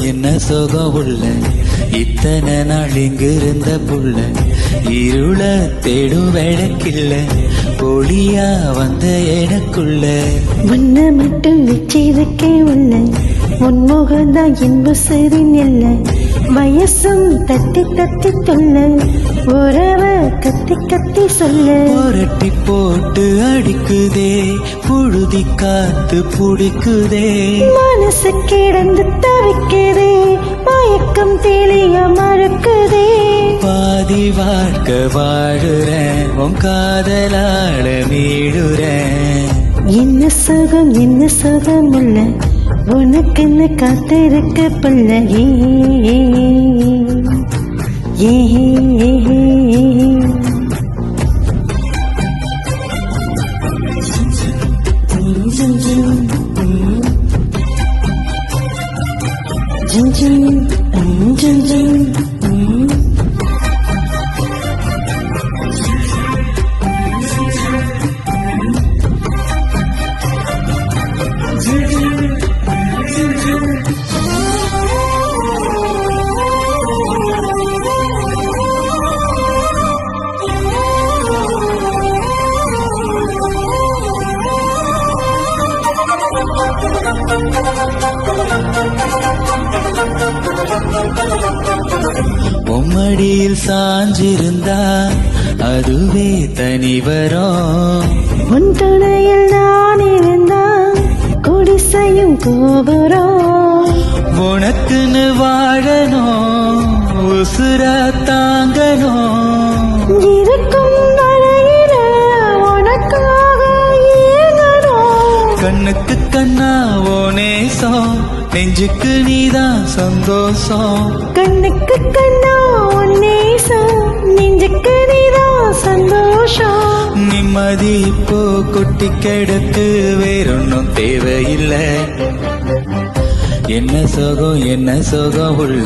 என்ன சோகம் உள்ள இத்தனை நாள் இங்கு இருந்த புள்ள இருள தேடும் விளக்கில்ல ஒளியா வந்த எனக்குள்ள உன்னை மட்டும் வச்சிருக்கே உள்ள உன்முகந்தான் என்பு சரின் இல்லை வயசும் தட்டி தட்டி தொல்ல உறவ கத்தி கத்தி சொல்ல புரட்டி போட்டு அடிக்குதே புழுதி காத்து புடிக்குதே மனசு கிடந்து தவிக்குதே மயக்கம் தெளிய மறுக்குதே பாதி வாழ்க்கை வாழுறேன் உன் காதலால மீடுறேன் என்ன சுகம் உள்ள உனக்குன்னு காத்திருக்க பிள்ளை உம்மடியில் சாஞ்சிருந்தா அதுவே தனி வரும் உன் துணையில் நான் இருந்தா குடிசையும் கோபுரம் உனக்குன்னு வாழணும் உசுர தாங்கணும் இருக்கும் நடையில உனக்காக ஏங்கணும் கண்ணுக்கு கண்ணா ஓ நேசம் நெஞ்சுக்கு நீதான் சந்தோஷம் கண்ணுக்கு கண்ணா உன் நேசம் நெஞ்சுக்கு நீதான் சந்தோஷம் நிம்மதி இப்போ கொட்டி கிடக்கு வேறொன்னும் தேவையில்லை என்ன சோகம் உள்ள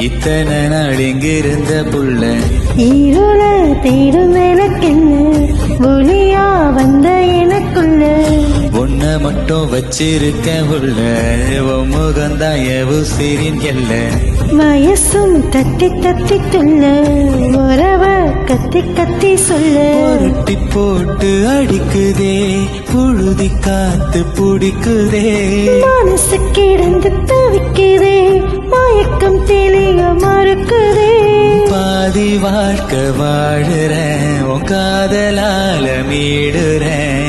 இத்தனை நாள் இங்கிருந்த புள்ள இருள தேடும் விளக்கென்ன ஒளியா வந்த எனக்குள்ள உன்னை மட்டும் வச்சிருக்க உள்ள முகந்தான் எவுசிரின் எல்ல வயசும் தட்டி தட்டி துள்ள உறவ கத்தி கத்தி சொல்ல புரட்டி போட்டு அடிக்குதே புழுதி காத்து புடிக்குதே மனசு கிடந்து தவிக்குதே மயக்கம் தெளிய மறுக்குதே பாதி வாழ்க்கை வாழுறேன் உன் காதலால மீடுறேன்